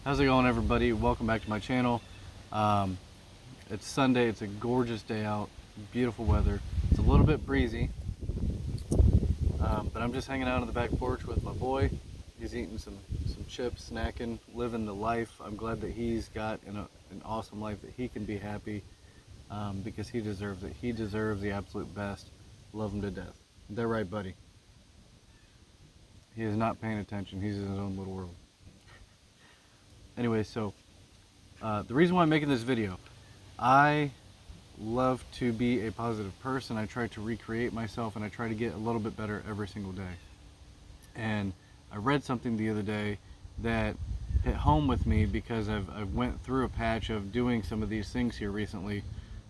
How's it going, everybody? Welcome back to my channel. It's Sunday. It's a gorgeous day out. Beautiful weather. It's a little bit breezy, but I'm just hanging out on the back porch with my boy. He's eating some chips, snacking, living the life. I'm glad that he's got an awesome life, that he can be happy because he deserves it. He deserves the absolute best. Love him to death. They're right, buddy. He is not paying attention. He's in his own little world. Anyway, so the reason why I'm making this video, I love to be a positive person. I try to recreate myself, and I try to get a little bit better every single day. And I read something the other day that hit home with me because I've went through a patch of doing some of these things here recently.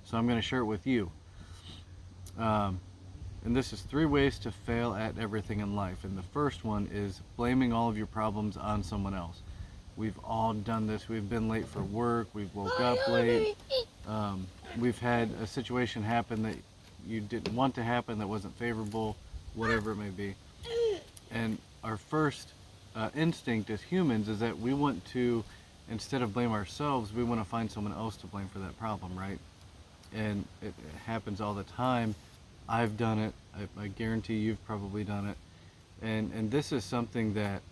So I'm going to share it with you. And this is 3 ways to fail at everything in life. And the first one is blaming all of your problems on someone else. We've all done this. We've been late for work. We've woke up late. We've had a situation happen that you didn't want to happen, that wasn't favorable, whatever it may be. And our first instinct as humans is that we want to, instead of blame ourselves, we want to find someone else to blame for that problem, right? And it happens all the time. I've done it. I guarantee you've probably done it. And this is something that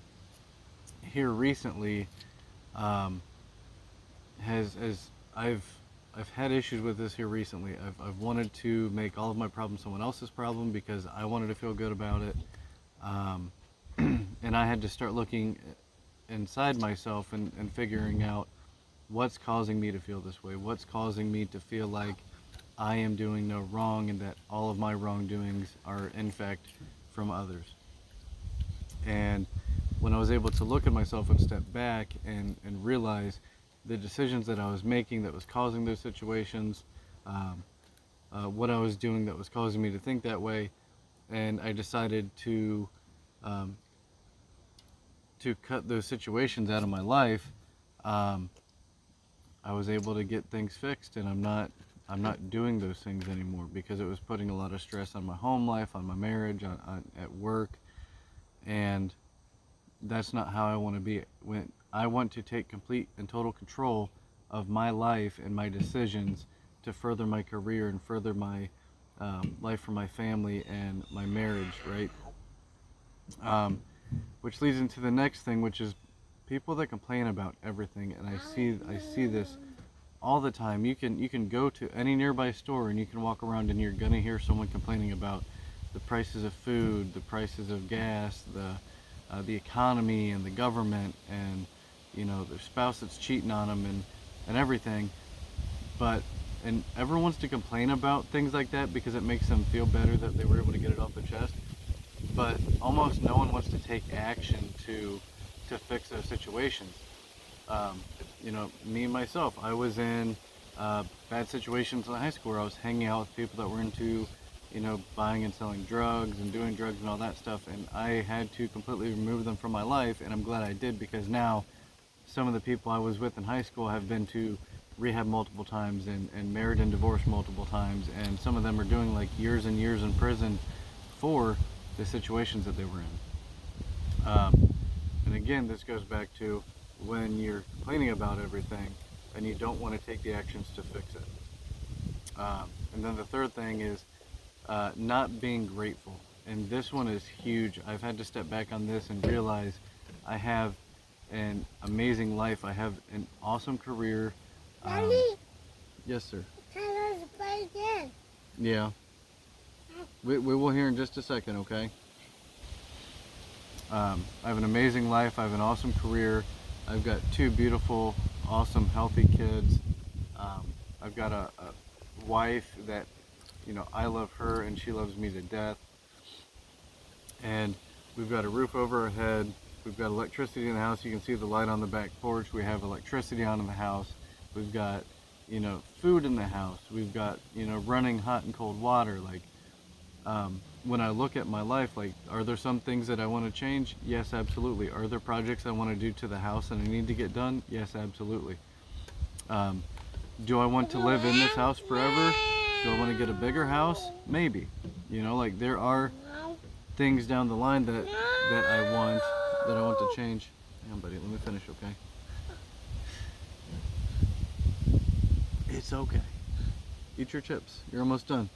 here recently I've had issues with this here recently. I've wanted to make all of my problems someone else's problem because I wanted to feel good about it, and I had to start looking inside myself and figuring out what's causing me to feel this way, what's causing me to feel like I am doing no wrong and that all of my wrongdoings are in fact from others. And when I was able to look at myself and step back and realize the decisions that I was making that was causing those situations, what I was doing that was causing me to think that way, and I decided to cut those situations out of my life, I was able to get things fixed, and I'm not doing those things anymore because it was putting a lot of stress on my home life, on my marriage, at work, and that's not how I want to be. When I want to take complete and total control of my life and my decisions to further my career and further my life for my family and my marriage, right? Which leads into the next thing, which is people that complain about everything. And I see this all the time. You can go to any nearby store and you can walk around and you're gonna hear someone complaining about the prices of food, the prices of gas, the economy and the government, and their spouse that's cheating on them and everything. And everyone wants to complain about things like that because it makes them feel better that they were able to get it off their chest. But almost no one wants to take action to fix those situations. Me myself, I was in bad situations in high school where I was hanging out with people that were into buying and selling drugs and doing drugs and all that stuff, and I had to completely remove them from my life, and I'm glad I did, because now some of the people I was with in high school have been to rehab multiple times and married and divorced multiple times, and some of them are doing like years and years in prison for the situations that they were in. And again, this goes back to when you're complaining about everything and you don't want to take the actions to fix it. And then the third thing is not being grateful, and this one is huge. I've had to step back on this and realize I have an amazing life. I have an awesome career. Daddy? Yes, sir. Tell us to play again. Yeah. We will hear in just a second, okay? I have an amazing life. I have an awesome career. I've got 2 beautiful, awesome, healthy kids. I've got a wife that I love her and she loves me to death. And we've got a roof over our head. We've got electricity in the house. You can see the light on the back porch. We have electricity on in the house. We've got, food in the house. We've got, running hot and cold water. Like, when I look at my life, like, are there some things that I want to change? Yes, absolutely. Are there projects I want to do to the house and I need to get done? Yes, absolutely. Do I want to live in this house forever? Do I want to get a bigger house? Maybe. Like, there are things down the line that I want to change. Hang on, buddy, let me finish, okay? It's okay. Eat your chips. You're almost done.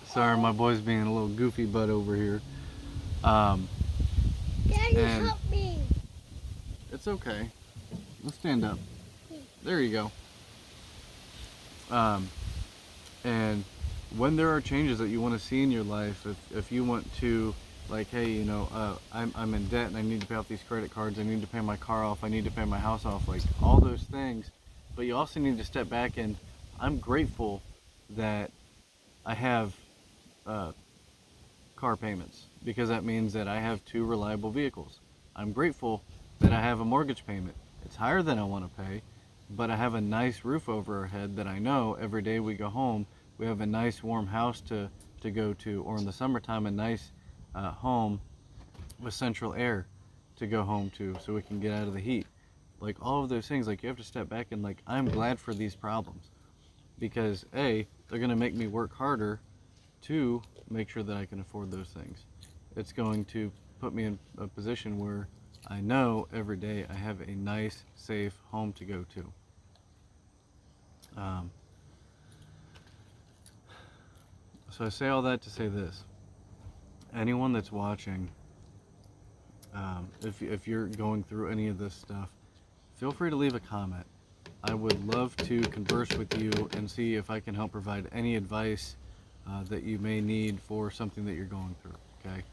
Sorry, my boy's being a little goofy butt over here. Um, Daddy, and help me. it's okay. Let's stand up. There you go. And when there are changes that you want to see in your life, if you want to, like, hey, you know, I'm in debt and I need to pay off these credit cards, I need to pay my car off, I need to pay my house off, like all those things. But you also need to step back, and I'm grateful that I have car payments, because that means that I have two reliable vehicles. I'm grateful that I have a mortgage payment. It's higher than I want to pay, but I have a nice roof over our head that I know every day we go home, we have a nice warm house to go to, or in the summertime, a nice home with central air to go home to so we can get out of the heat. Like all of those things, like you have to step back and like, I'm glad for these problems, because A, they're going to make me work harder to make sure that I can afford those things. It's going to put me in a position where I know every day I have a nice, safe home to go to. So I say all that to say this. Anyone that's watching, if you're going through any of this stuff, feel free to leave a comment. I would love to converse with you and see if I can help provide any advice that you may need for something that you're going through, okay?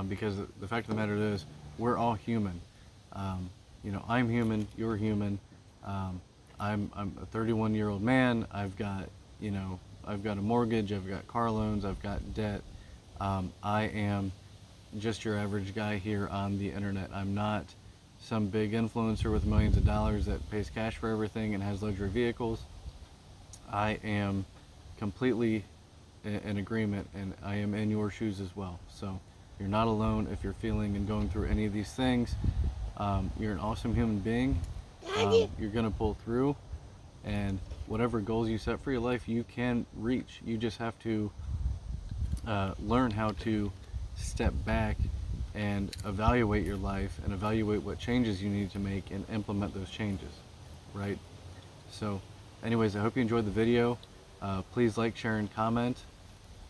Because the fact of the matter is, we're all human. You know, I'm human, you're human. I'm a 31-year-old man. I've got, you know, I've got a mortgage, I've got car loans, I've got debt. I am just your average guy here on the internet. I'm not some big influencer with millions of dollars that pays cash for everything and has luxury vehicles. I am completely in agreement, and I am in your shoes as well. So you're not alone if you're feeling and going through any of these things. You're an awesome human being. Daddy. You're gonna pull through, and whatever goals you set for your life, you can reach. You just have to learn how to step back and evaluate your life and evaluate what changes you need to make and implement those changes, right? So anyways, I hope you enjoyed the video. Please like, share, and comment,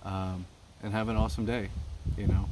and have an awesome day, you know.